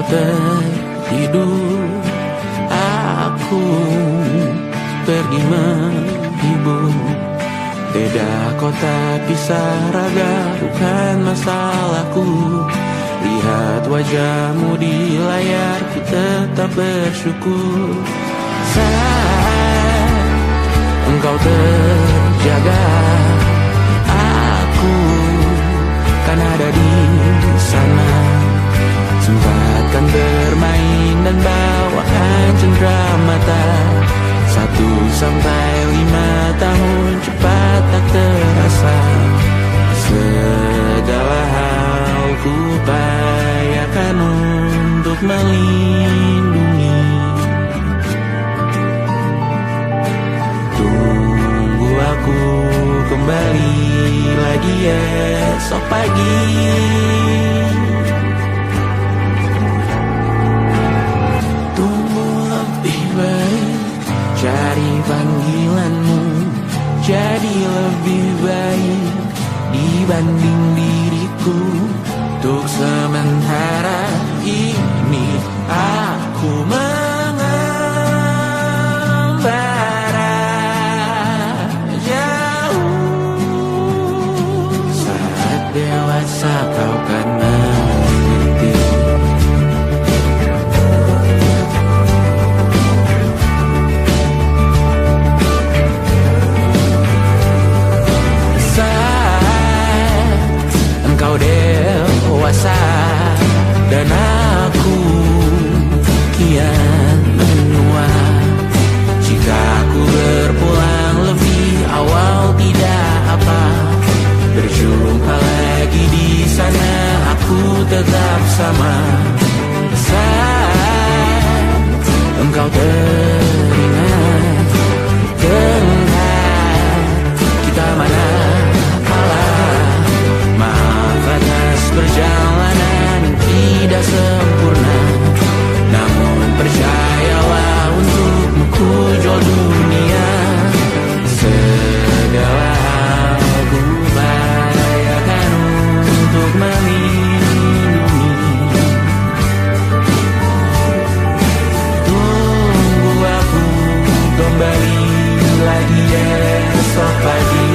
tertidur, aku pergi menghibur. Beda kota pisah raga bukan masalahku. Lihat wajahmu di layar, ku tetap bersyukur. Saat engkau terjaga, aku kan ada di sana. Sempatkan bermain dan bawaan cendera mata. 1-5 tahun cepat tak terasa. Segala hal ku upayakan untuk melindungi. Tunggu aku kembali lagi esok pagi. Tunggu lebih baik, cari panggilanmu jadi lebih baik dibanding diriku. Untuk sementara ini aku mengembara jauh. Saat dewasa kau kan mengerti. Engkau dewasa dan aku kian menua. Jika aku berpulang lebih awal tidak apa. Berjumpa lagi di sana, aku tetap sama. Saat engkau teringat, teringat kita mana atas perjalanan tidak sempurna. Namun percayalah untukmu ku jual dunia. Segala hal ku upayakan untuk melindungi. Tunggu aku kembali lagi esok pagi.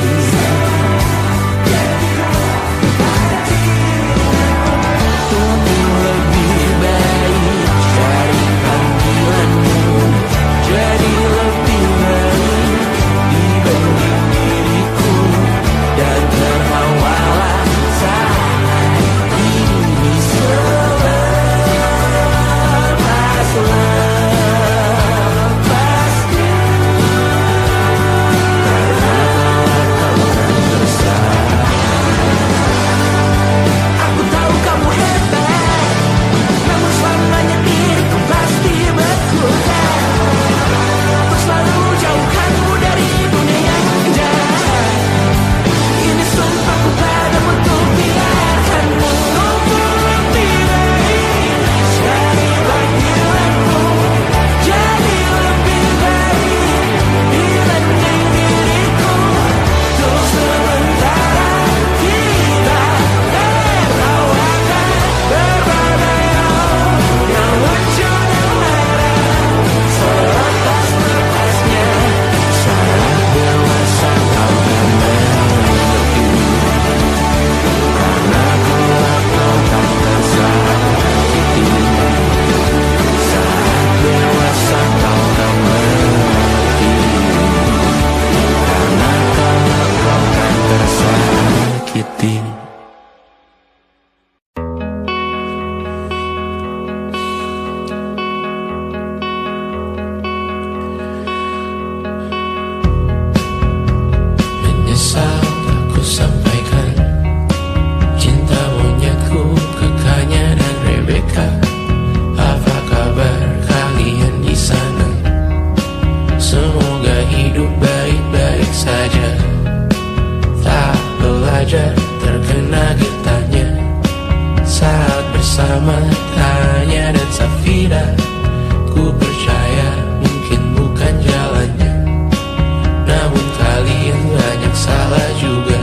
Namun kalian banyak salah juga.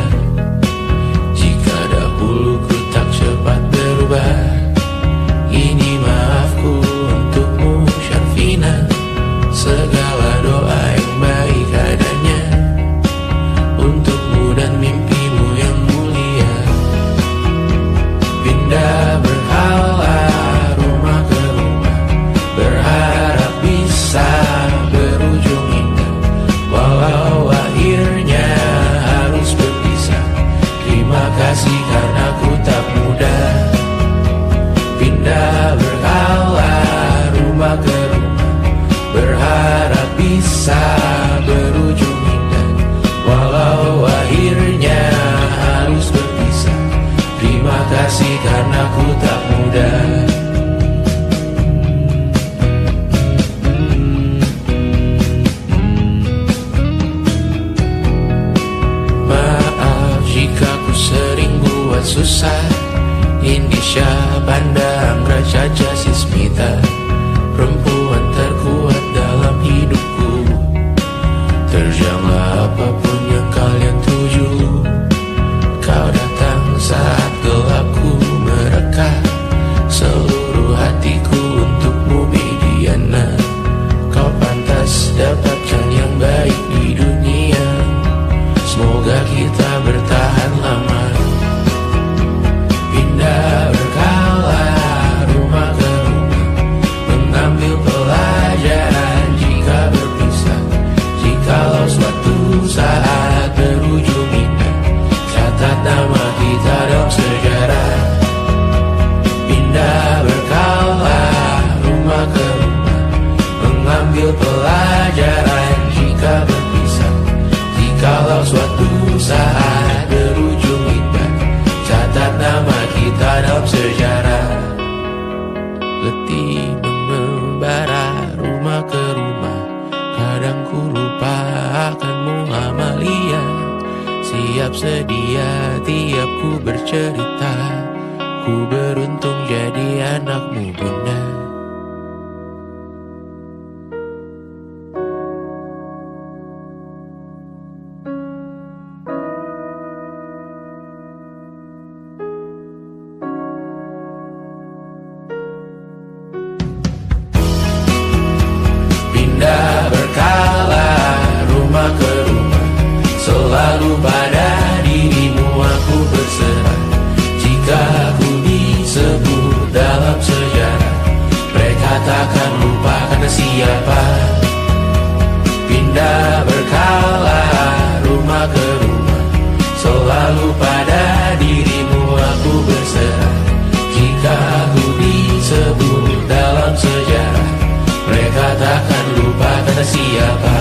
susah. Indonesia pandang Raja Jasismita, perempuan terkuat dalam hidupku. Terjanglah apapun yang kalian tuju. Kau datang saat gelapku mereka, seluruh hatiku untukmu Mediana. Kau pantas dapatkan yang baik di dunia. Semoga kita bertahan lama. Pindah berkala rumah ke rumah, mengambil pelajaran jika berpisah. Jikalau suatu saat berujung indah, catat nama kita dalam sejarah. Pindah berkala rumah ke rumah, mengambil pelajaran jika berpisah. Jikalau suatu saat berujung indah, catat nama kita dalam sejarah. Letih mengembara rumah ke rumah, kadang ku lupa akanmu Amalia. Siap sedia tiap ku bercerita, ku beruntung jadi anakmu bunda. Pindah berkala rumah ke rumah, selalu pada dirimu aku berserah. Jika aku disebut dalam sejarah, mereka takkan lupa karena siapa. Pindah berkala rumah ke rumah, selalu pada dirimu aku berserah. Jika aku disebut dalam sejarah, mereka takkan lupa kata siapa.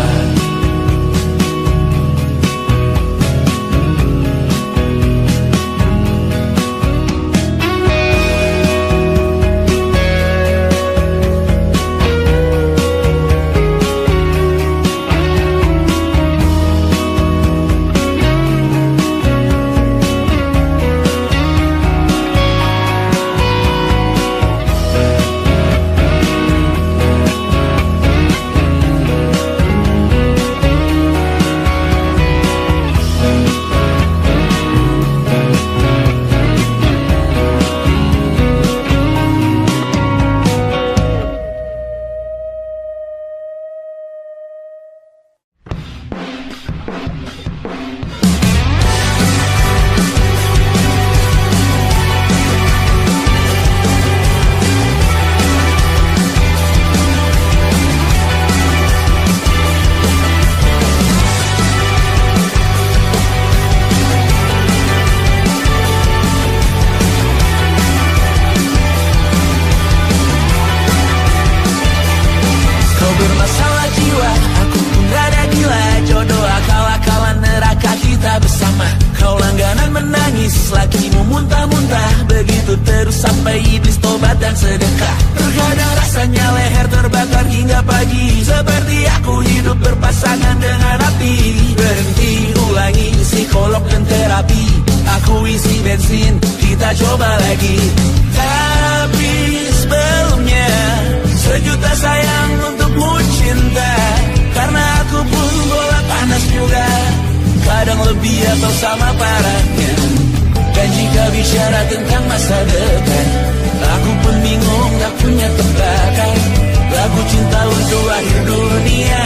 Lakimu muntah-muntah, begitu terus sampai iblis tobat dan sedekah. Terkadang rasanya leher terbakar hingga pagi, seperti aku hidup berpasangan dengan api. Berhenti, ulangi psikolog dan terapi. Aku isi bensin, kita coba lagi. Tapi sebelumnya, sejuta sayang untukmu cinta. Karena aku pun bola panas juga, kadang lebih atau sama parahnya. Dan jika bicara tentang masa depan, aku pun bingung gak punya tebakan. Lagu cinta untuk akhir dunia,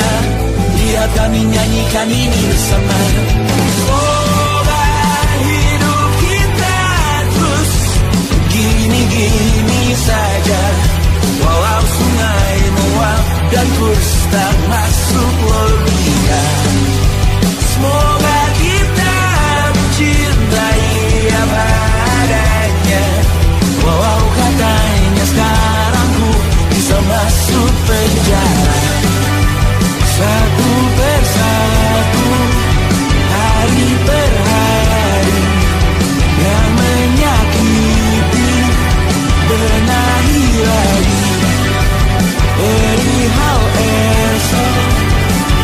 lihat kami nyanyikan ini bersama. Semoga hidup kita terus gini-gini saja, walau sungai meluap dan kurs tak masuk logika. Semoga kita mencintai apa adanya, walau katanya sekarang ku bisa masuk penjara. Satu persatu, hari per hari, yang menyakiti benahi lagi. Perihal esok,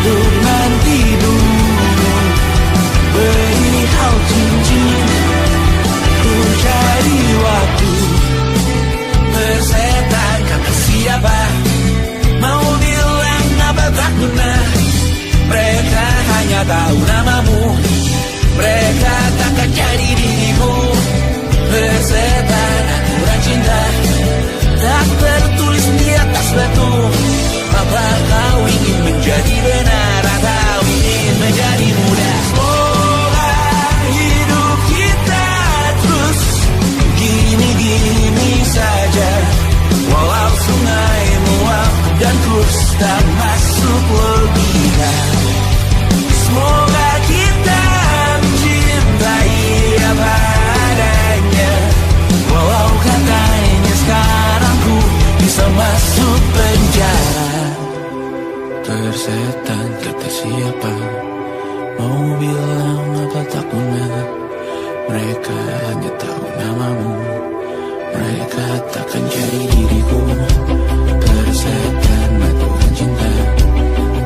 untuk nanti nggak tahu namamu. Mereka takkan jadi diriku. Persetan aturan cinta tak tertulis di atas batu. Apa kau ingin menjadi benar atau ingin menjadi muda? Semoga hidup kita terus gini-gini saja, walau sungai meluap dan kurs tak masuk logika. Semoga kita mencintai apa adanya, walau katanya sekarang ku bisa masuk penjara. Persetan kata siapa, mau bilang apa tak guna. Mereka hanya tahu namamu. Mereka takkan jadi diriku. Persetan aturan cinta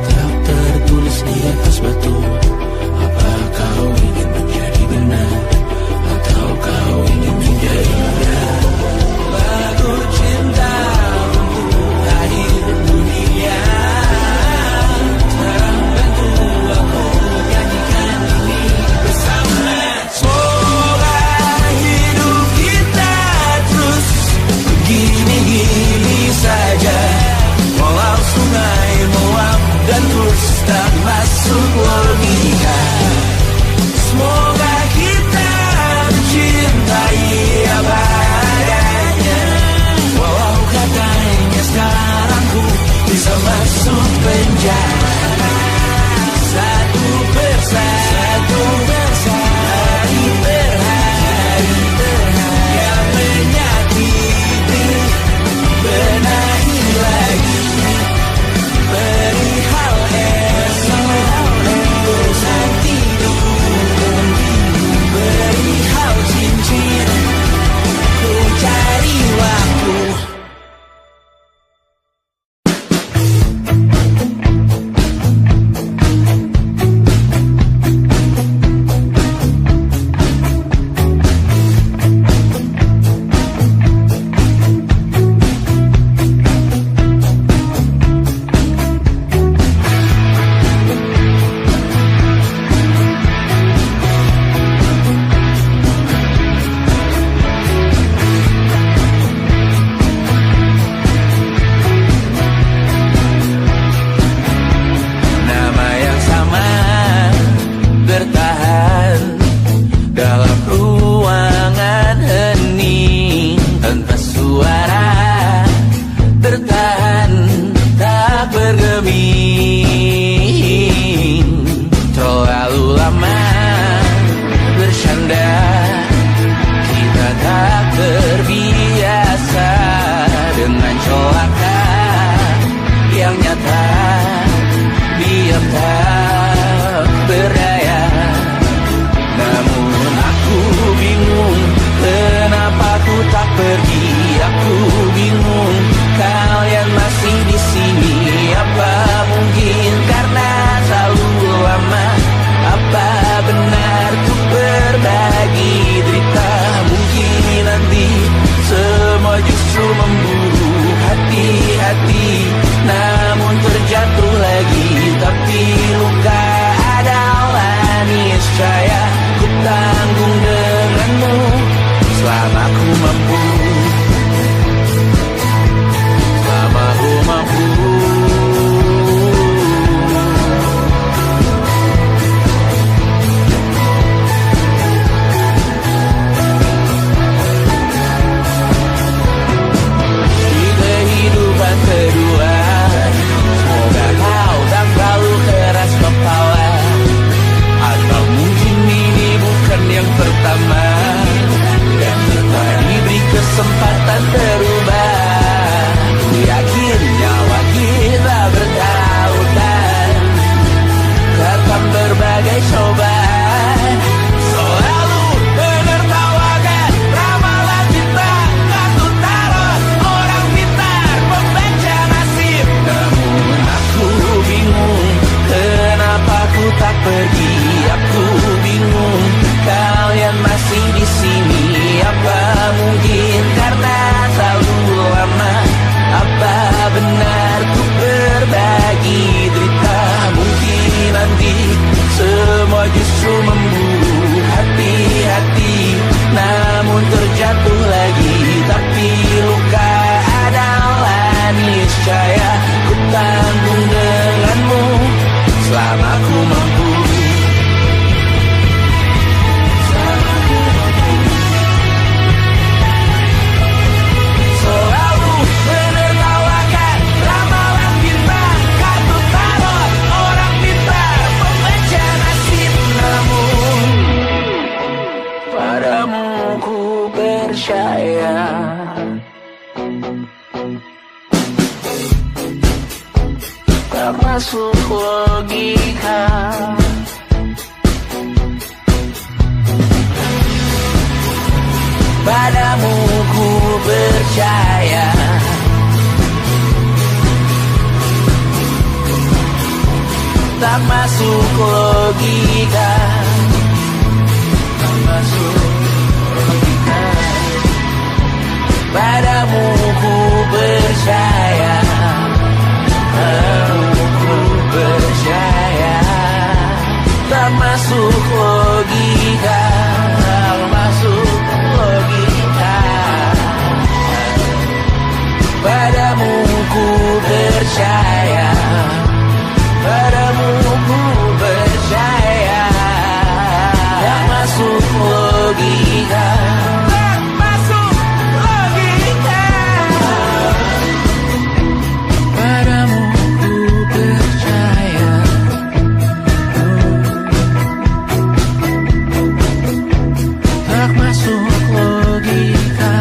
tak tertulis di atas batu. Apa kau ingin menjadi benar atau kau ingin menjadi muda? Lagu cinta untuk akhir dunia, sekarang bantu aku nyanyikan ini bersama. Semoga hidup kita terus begini-gini saja, walau sungai meluap dan terus tak masuk. percaya. Tak masuk logika. Padamu ku percaya. Tak masuk logika. Tak masuk logika. Padamu ku percaya. Padamu ku percaya. Tak masuk logika. Tak masuk logika. Padamu ku percaya. Padamu ku percaya. Tak masuk logika. Tak masuk logika. Padamu ku percaya. Tak masuk logika.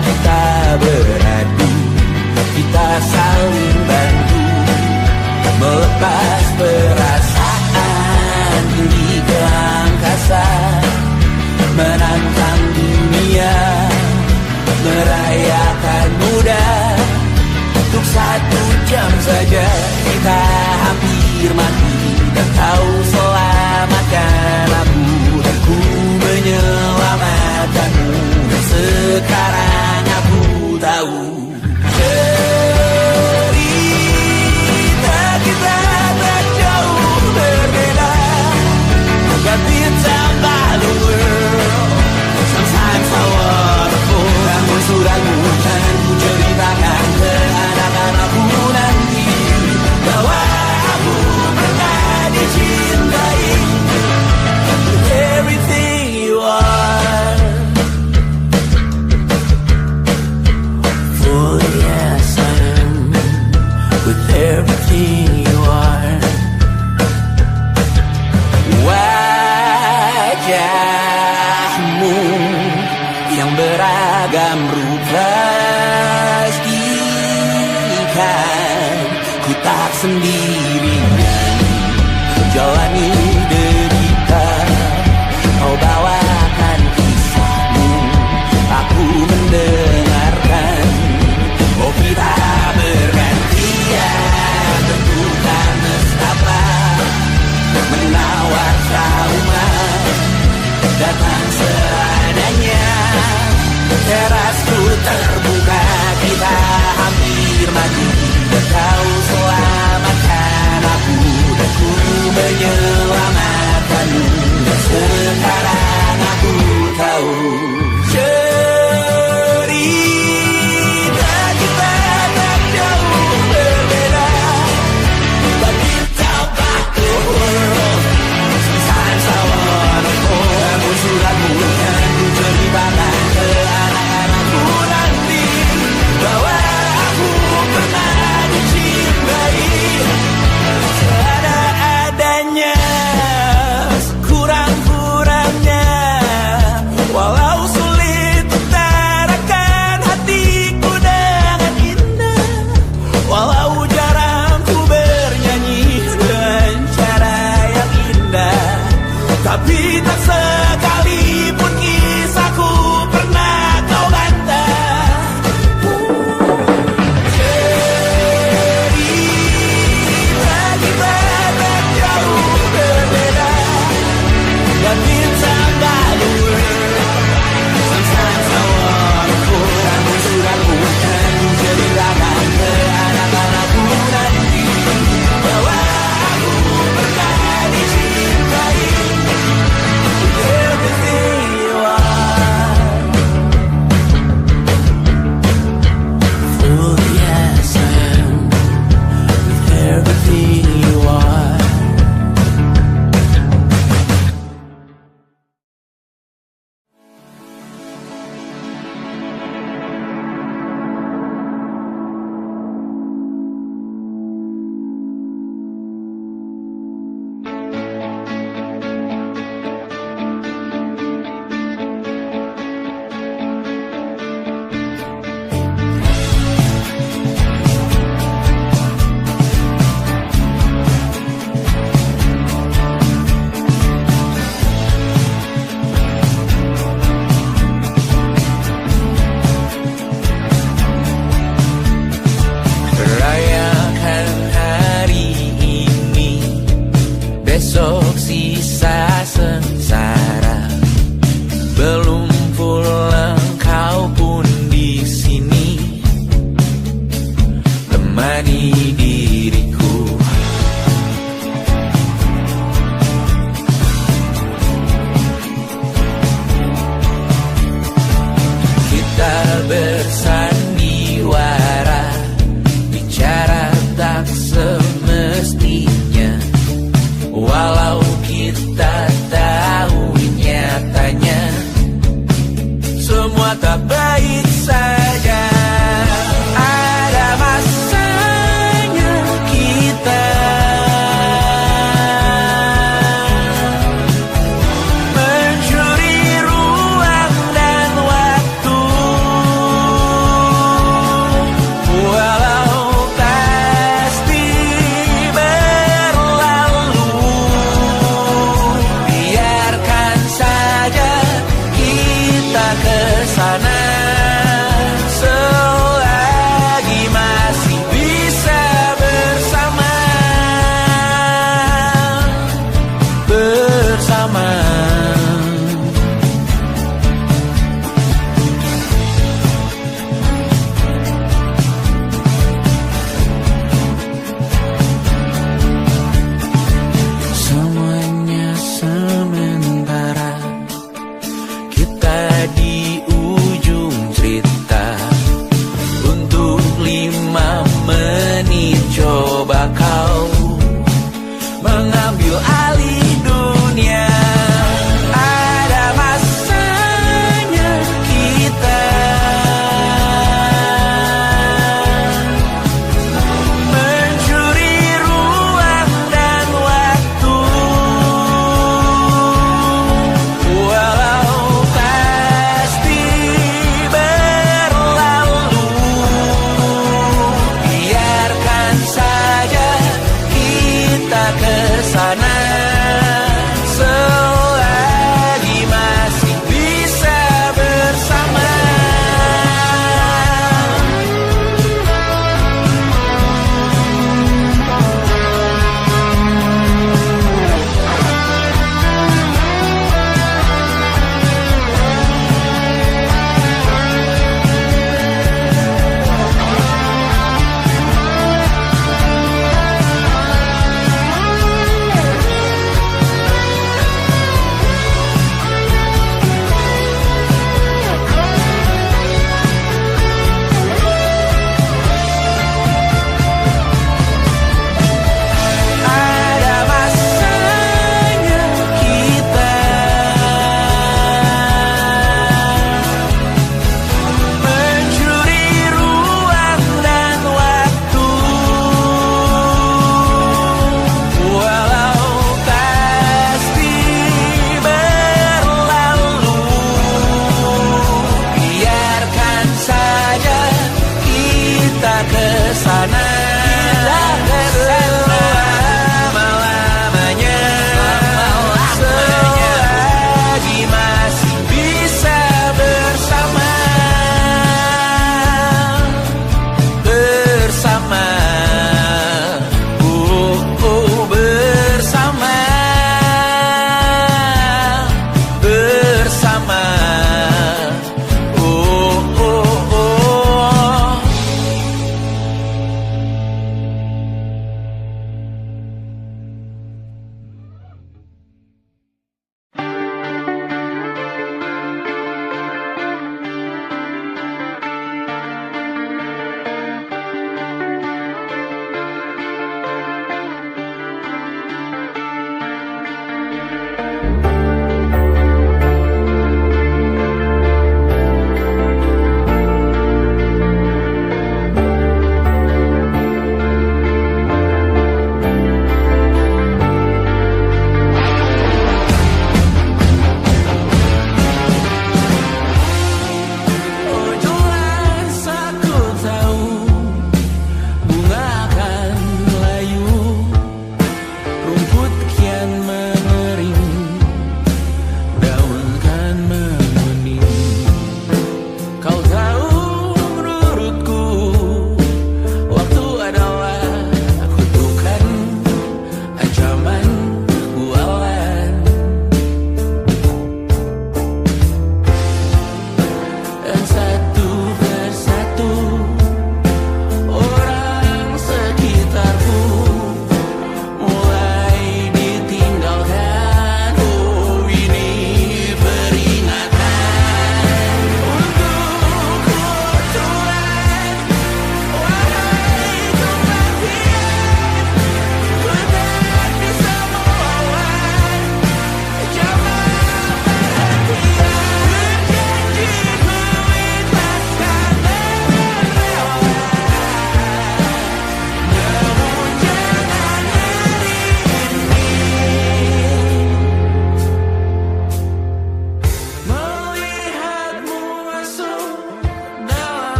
Kita beradu, kita saling bantu, melepas perasaan tinggi ke angkasa, menantang dunia, merayakan muda. Untuk 1 jam saja kita hampir mati, dan kau selamatkan aku, dan ku menyelamatkanmu. Dan sekarang aku tahu cerita kita tak jauh berbeda. But it's about the world. Sometimes I wonderful. Namun suratmu dan ku ceritakan ke anak-anakku nanti bahwa aku pernah dicintai. With everything you are. Oh yes I am. With everything you are. Wajahmu yang beragam rupa pastikan ku tak sendirian jalani derita. Kau bawakan kisahmu, aku mendengarkan. Oh kita bergantian tentukan nestapa, menawar trauma datang seadanya. Terasku terbuka, kita hampir mati, dan kau selamatkan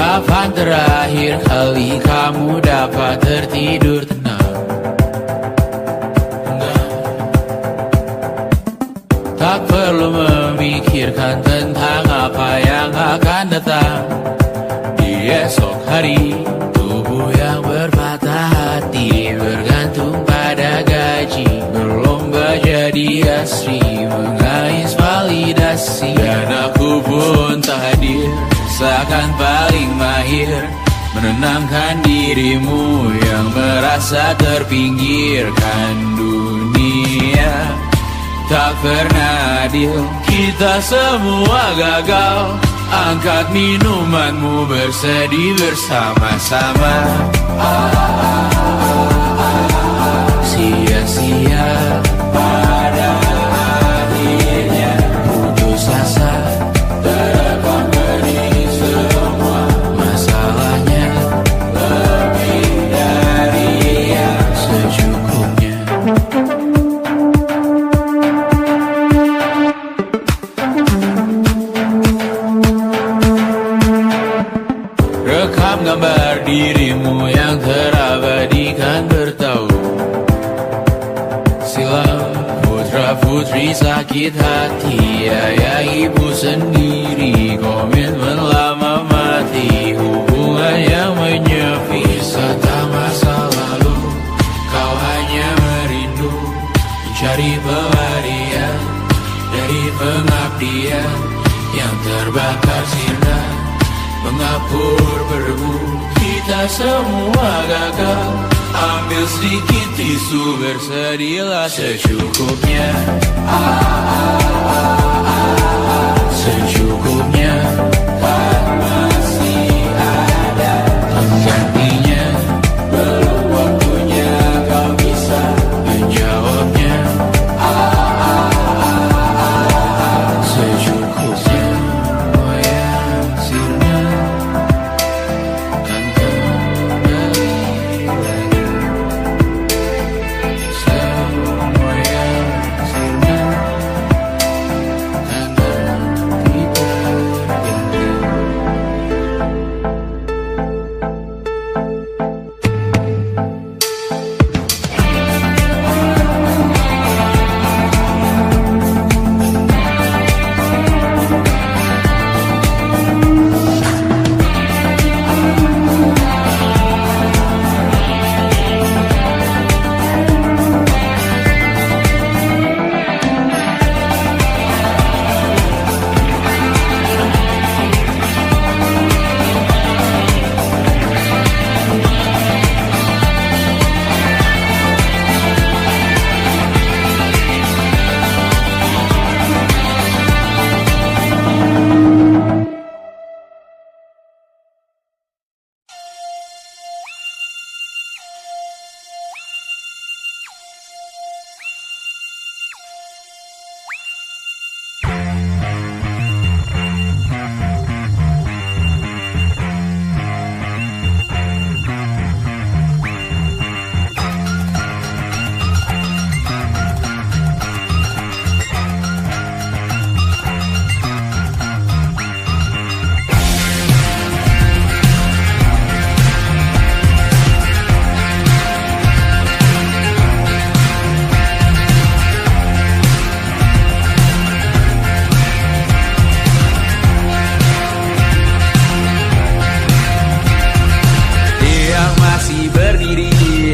Kapan terakhir kali kamu dapat tertidur tenang? Tak perlu memikirkan tentang apa yang akan datang di esok hari. Tubuh yang berpatah hati bergantung pada gaji, berlomba jadi asri, mengais validasi. Dan aku pun tak hadir, seakan paling mahir menenangkan dirimu yang merasa terpinggirkan dunia. Tak pernah adil, kita semua gagal. Angkat minumanmu, bersedih bersama-sama. Sia-sia pada akhirnya putus asa, terekam benih semua masalahnya. Lebih dari yang secukupnya. Rekam gambar dirimu yang terabadikan bertahun silam. Putra-putri sakit hati, ayah ibu sendiri, komitmen lama mati, hubungan yang menyepi. Wisata masa lalu, kau hanya merindu, mencari pelarian dari pengabdian yang terbakar sirna, mengapur berdebu. Kita semua gagal. Ambil sedikit tisu, bersedihlah secukupnya. Secukupnya, kan masih ada penggantinya. Belum waktunya kau bisa menjawabnya. Secukupnya, moyang sirna kan kembali lagi. Semua yang sirna kan nanti berganti.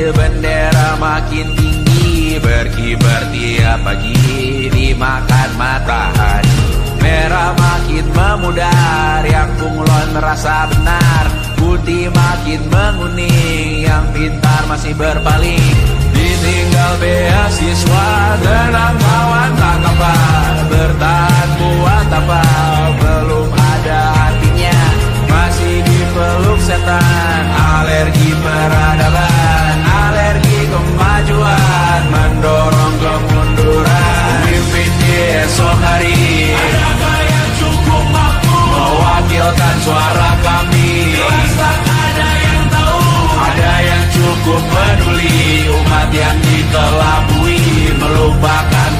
Bendera makin tinggi, berkibar tiap pagi, dimakan matahari. Merah makin memudar, yang bunglon merasa benar. Putih makin menguning, yang pintar masih berpaling. Ditinggal beasiswa, tenang kawan tak apa. Bertahan buat apa, belum ada artinya. Masih dipeluk setan, alergi peradaban, alergi kemajuan, mendorong kemunduran. Pemimpin di esok hari, adakah yang cukup mampu mewakilkan suara kami? Jelas tak ada yang tahu, ada yang cukup peduli. Umat yang dikelabui, melupakan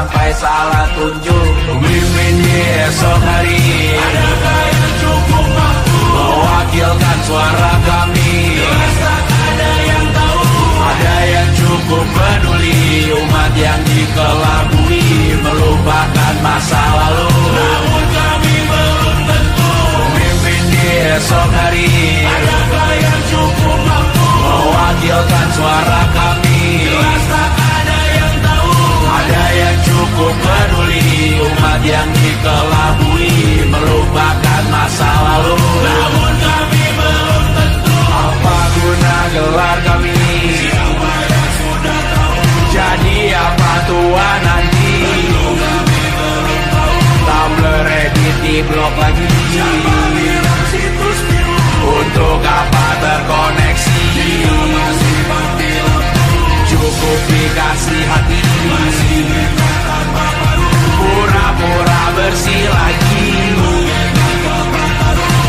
sampai salah tunjuk. Pemimpin di esok hari, adakah yang cukup mampu mewakilkan suara kami? Jelas tak ada yang tahu. Ada yang cukup peduli umat yang dikelabui, melupakan masa lalu. Namun kami belum tentu pemimpin di esok hari, adakah yang cukup mampu mewakilkan suara kami? Jelas tak ada yang tahu. Ada yang cukup peduli umat yang dikelabui, melupakan masa lalu. Namun kami belum tentu. Apa guna gelar kami? Siapa yang sudah tahu? Jadi apa tua nanti? Tentu kami belum tahu. Tumblr, Reddit di blog lagi. Siapa bilang situs biru? Untuk apa terkoneksi? Jika masih mati lampu, cukup dikasih hati. Masih minta tanpa baru, pura-pura bersih lagi.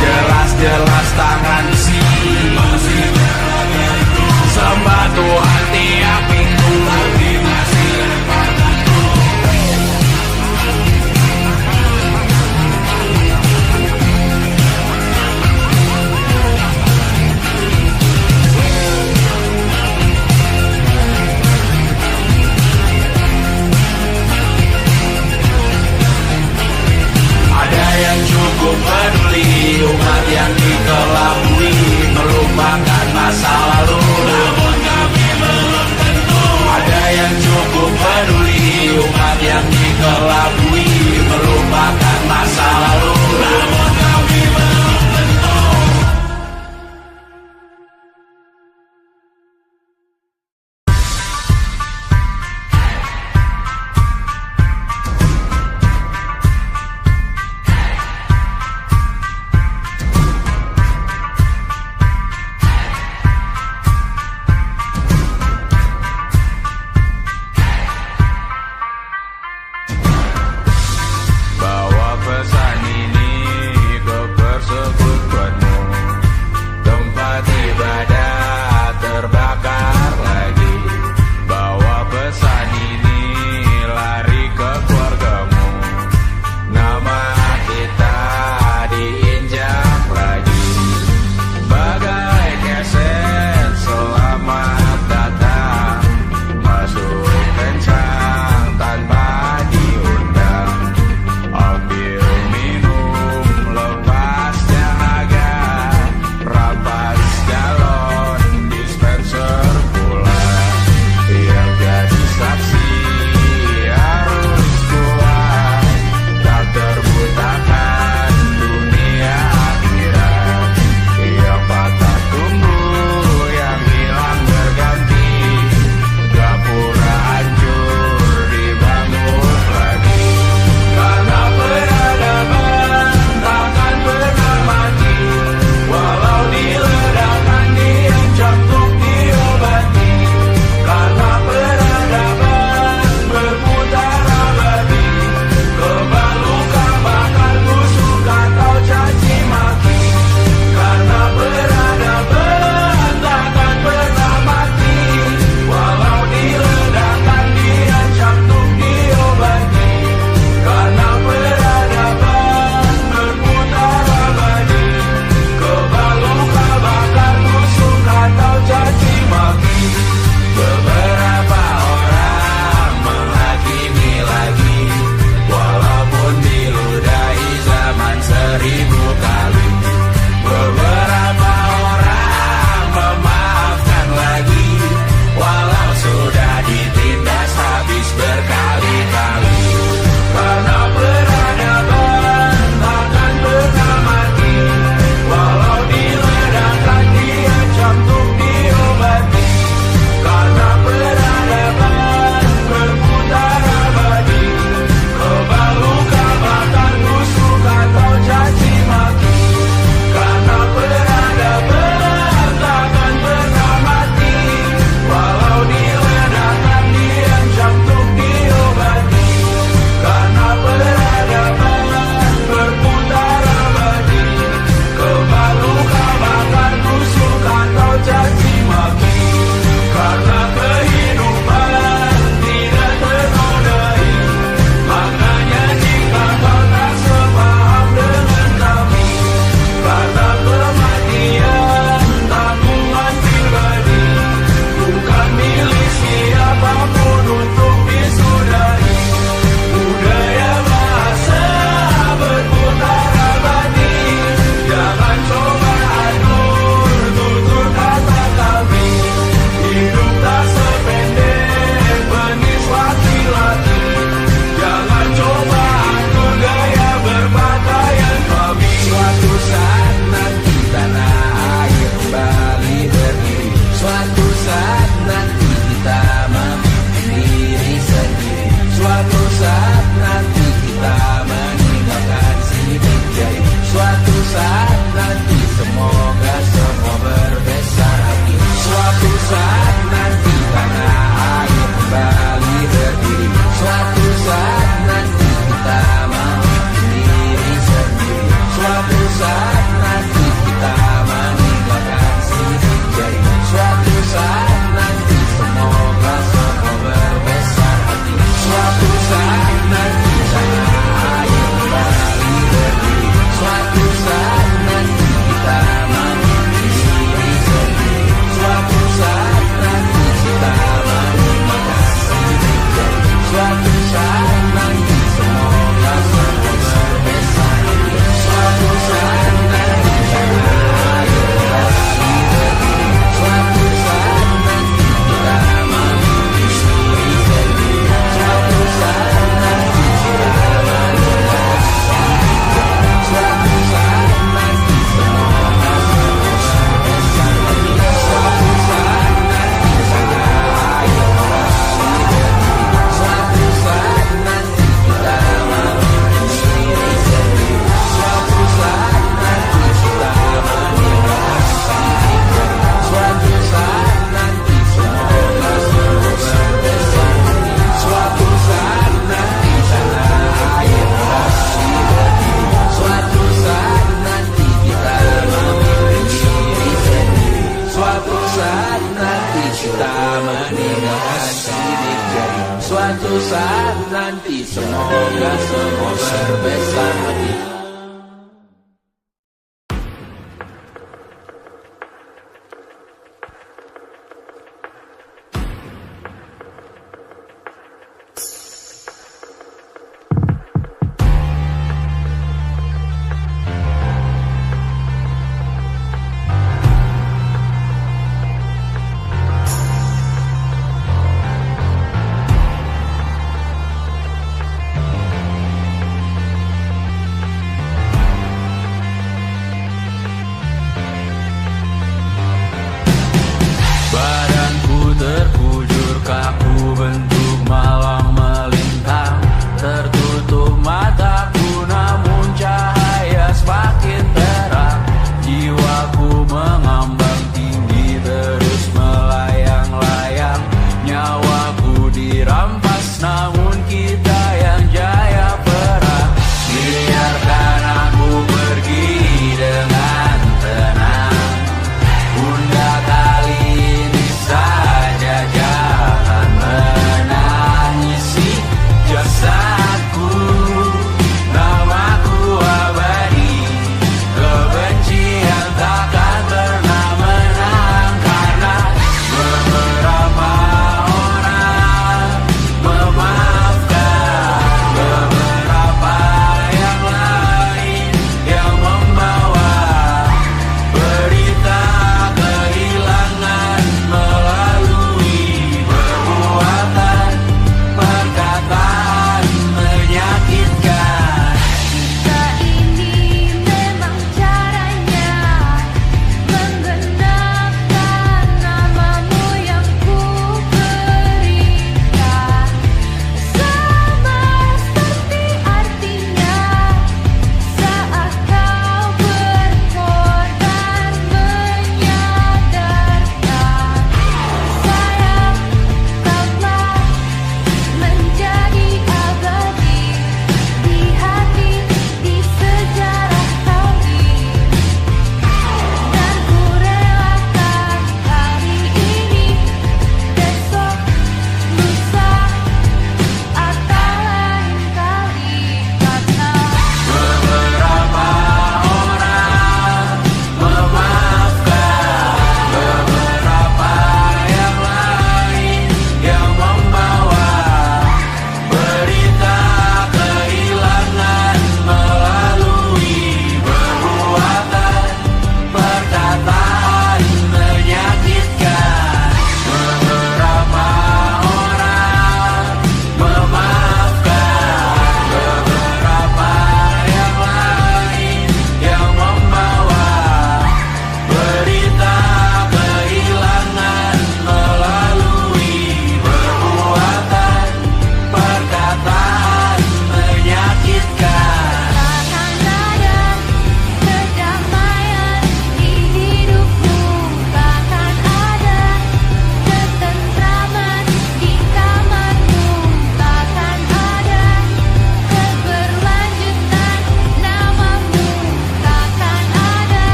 Jelas-jelas tangan besi, masih berada itu. Sembah Tuhan tiap minggu, tapi masih lempar batu. Ada yang cukup peduli umat yang dikelabui, melupakan masa lalu. Namun kami belum tentu. Ada yang cukup peduli umat yang dikelabui, melupakan masa lalu. Namun kami belum tentu. saat nanti kita meninggalkan sidik jari, suatu saat nanti semoga semua berbesar hati.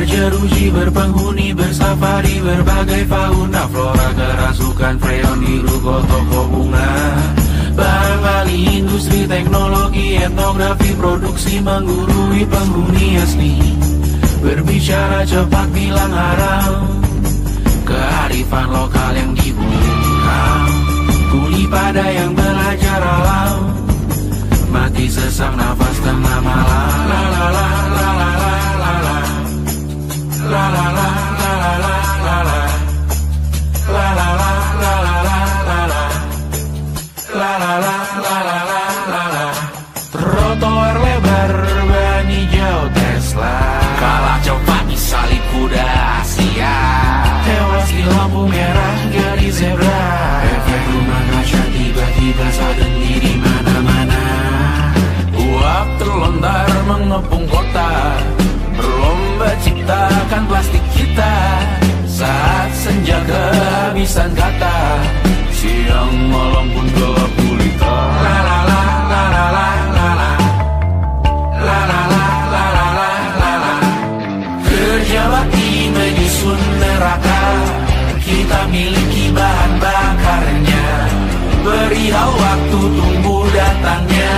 Berjeruji, berpenghuni, bersafari, berbagai fauna flora, kerasukan freon di ruko toko bunga. Bang Ali, industri, teknologi, etnografi, produksi menggurui penghuni asli. Berbicara cepat, bilang haram, kearifan lokal yang dibungkam. Kuli pada yang belajar alam, mati sesak nafas tengah malam. La la la la la la la la. La la la la la la la la. La la la la la la la la. La la la la la la la la. Trotoar lebar ban hijau Tesla, kalah cepat disalip kuda Asia, tewas di lampu merah garis zebra. Efek rumah kaca tiba-tiba sudden di mana-mana. Uap terlontar mengepung kota, berlomba ciptakan plastik kita. Saat senja kehabisan kata, siang malam pun gelap gulita. La la la la la la la la. La la la la la la la la. Kerja bakti menyusun neraka, kita miliki bahan bakarnya. Perihal waktu tunggu datangnya.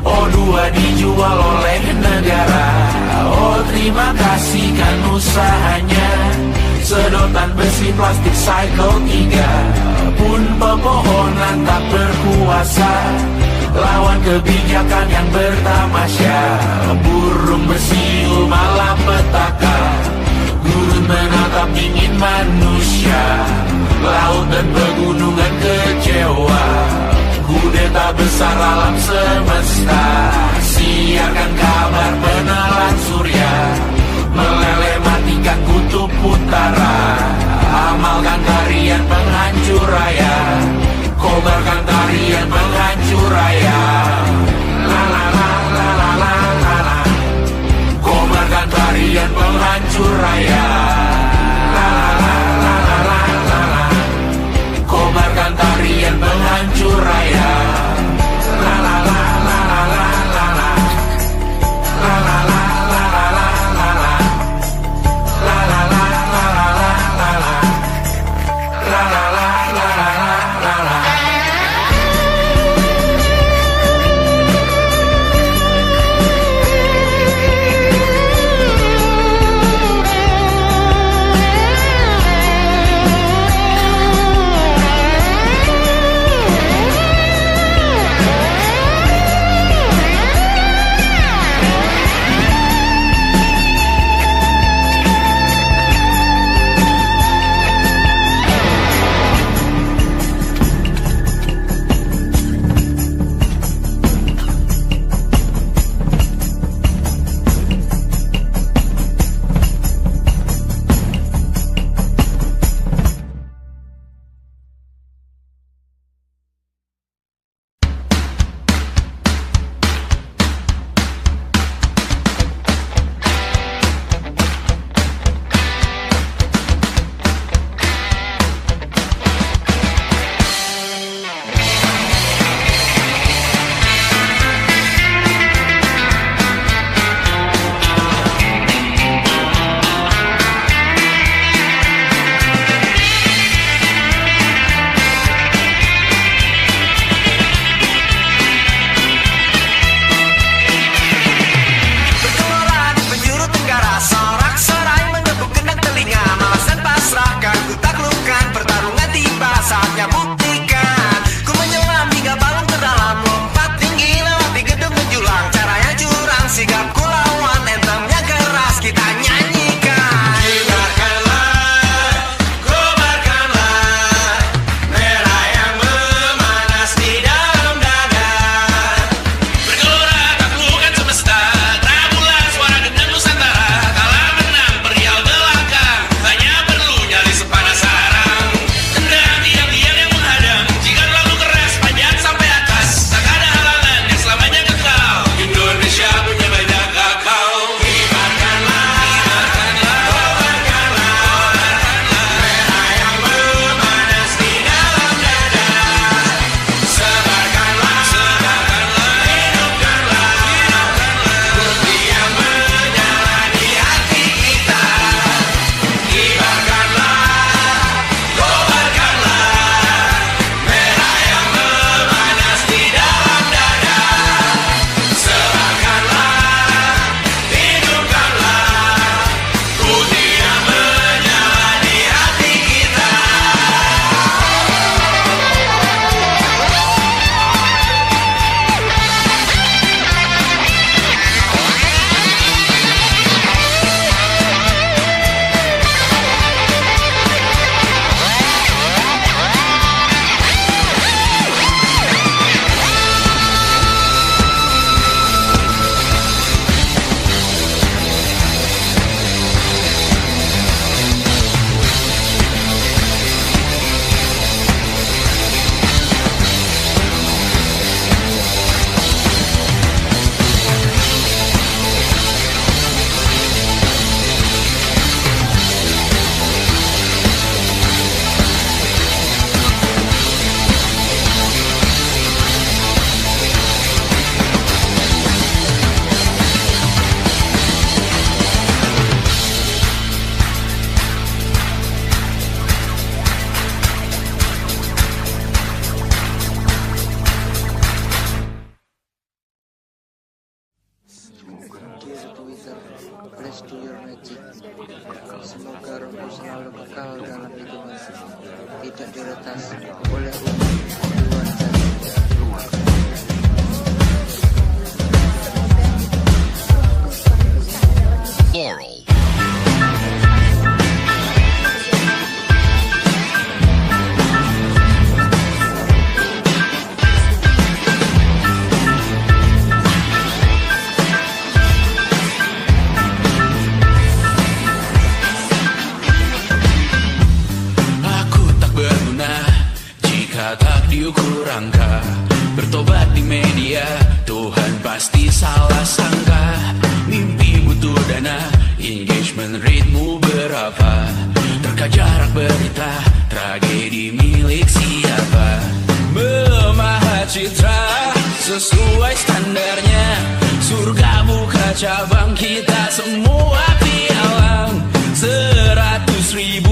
O2 dijual oleh negara. Oh terima kasih kan usahanya. Sedotan besi plastik cycle 3 pun pepohonan tak berkuasa lawan kebijakan yang bertamasya. Burung bersiul malapetaka, gurun menatap dingin manusia. Laut dan pegunungan kecewa, kudeta besar alam semesta. Siarkan kabar penelan surya, meleleh matikan kutub utara. Amalkan tarian penghancur raya, kobarkan tarian penghancur raya. La la la la la la la la. Kobarkan tarian penghancur raya. La la la la la la la la. Kobarkan tarian penghancur raya. La la la la la la la la. La la la la la la la la. La la la la la la la la. La la la la la la la la. selalu kekal dalam hitungan, tidak diretas oleh umat luar Laurel. Tak diukur angka, bertobat di media, Tuhan pasti salah sangka. Mimpi butuh dana, engagement ritmu berapa, terka jarak berita, tragedi milik siapa. Memahat citra sesuai standarnya, surga buka cabang, kita semua pialang. 100.000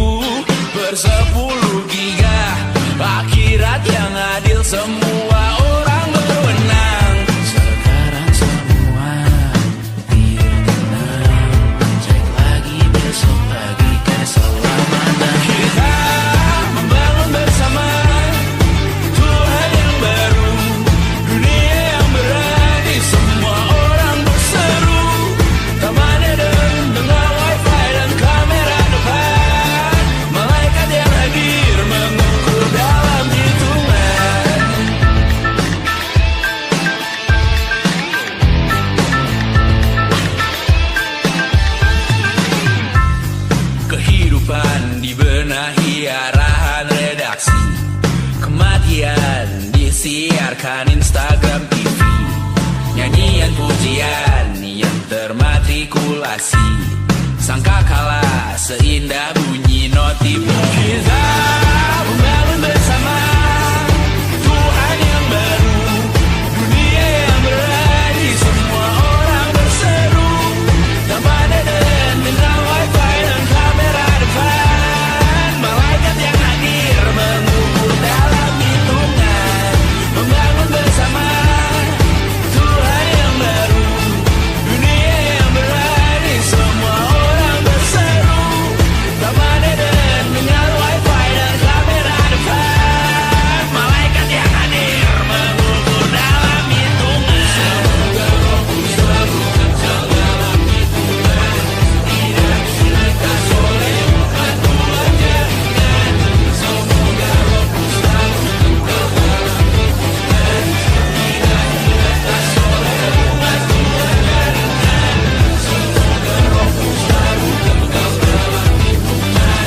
per 10 giga, akhirat yang adil, semua orang berwenang. Sekarang semua tidur tenang, cek lagi besok pagi keselamatan. Kita membangun bersama Tuhan yang baru, dunia yang berani, semua orang berseru. Taman Eden dengan wifi dan kamera depan, malaikat yang hadir mengukur dalam hitungan. Kehidupan dibenahi arahan redaksi, kematian disiarkan Instagram TV, nyanyian pujian yang termatrikulasi, sangka kalah seindah bunyi notif. Kita membangun bersama Tuhan yang baru, dunia yang berani, semua orang berseru. Taman Eden dengan wifi dan kamera depan, malaikat yang hadir mengukur dalam hitungan. Membangun bersama Tuhan yang baru, dunia yang berani, semua orang berseru. Taman Eden dengan wifi dan kamera depan, malaikat yang hadir mengukur dalam hitungan. Semoga Rohku selalu kekal dalam hitungan, tidak dilekas oleh umat Tuhan jadikan. Semoga Rohku selalu kekal dalam hitungan, tidak dilekas oleh umat Tuhan jadikan. Semoga Rohku selalu kekal dalam hitungan,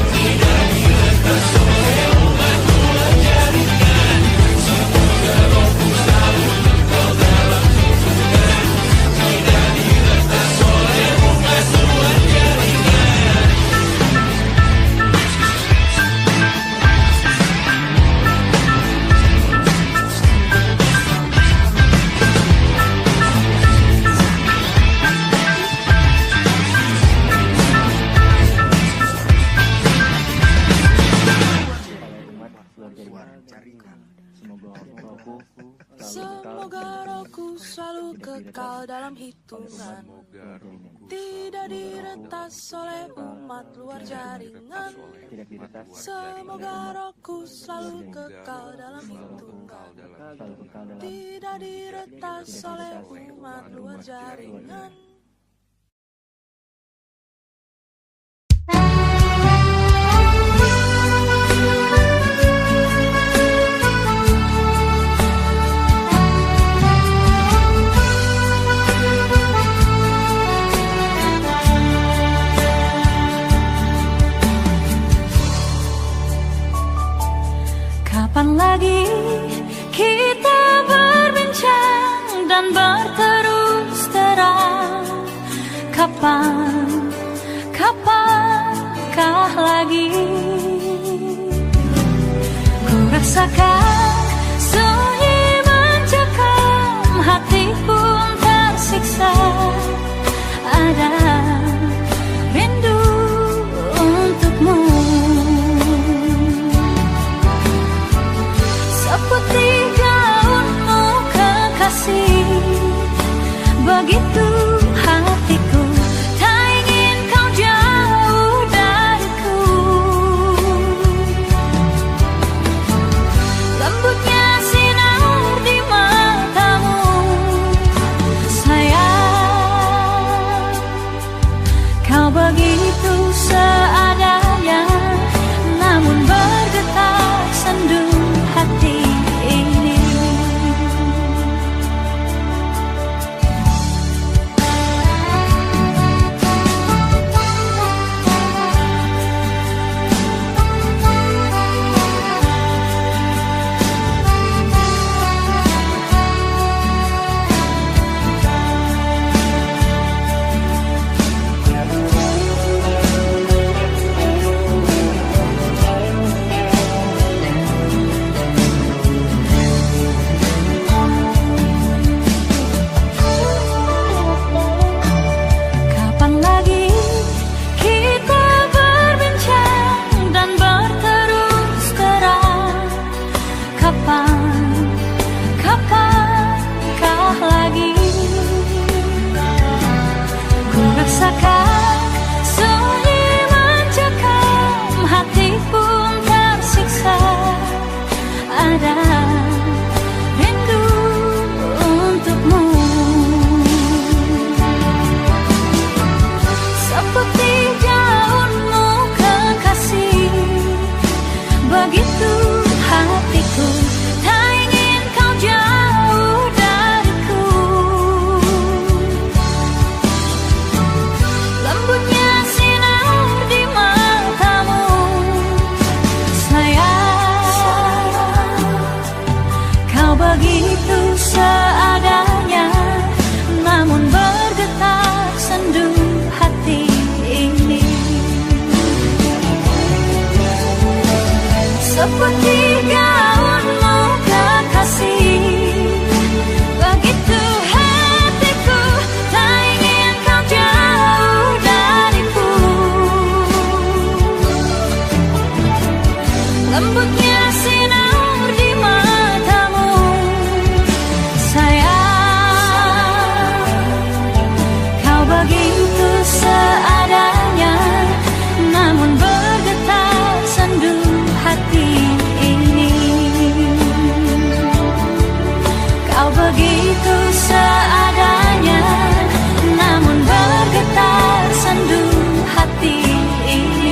tidak dilekas oleh umat Tuhan jadikan. Semoga Rohku selalu kekal dalam hitungan, tidak dilekas oleh umat Tuhan jadikan. Semoga rohku selalu kekal dalam hitungan, tidak diretas oleh umat luar jaringan. Semoga rohku selalu kekal dalam hitungan, tidak diretas oleh umat luar jaringan. Kapan lagi kita berbincang dan berterus terang? Kapankah lagi ku rasakan sunyi mencekam, hati pun tersiksa. Ada rindu untukmu, seperti gaunmu kekasih, begitu hatiku tak ingin kau jauh dariku. seperti gaunmu kekasih. Begitu hatiku tak ingin kau jauh dariku. Lembutnya sinar di matamu, sayang. Kau begitu seadanya, namun bergetar sendu hati ini. Kau begitu seadanya, namun bergetar sendu hati ini.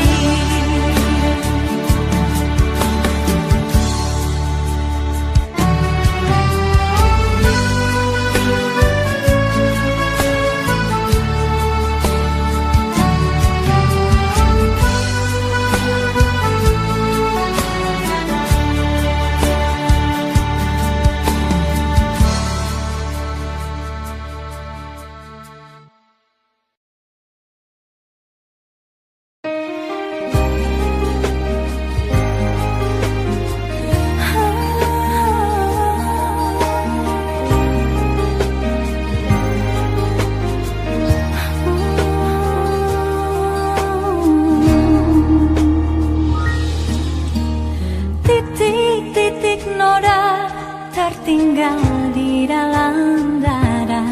Titik-titik noda tertinggal di dalam dada.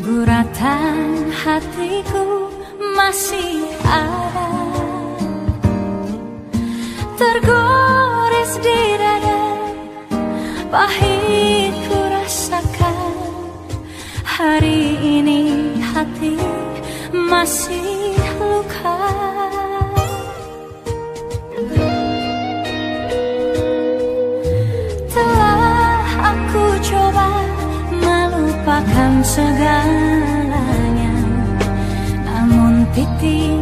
Guratan hatiku masih ada, tergores di dada. Pahit ku rasakan, hari ini hati masih luka. Aku coba melupakan segalanya, namun titik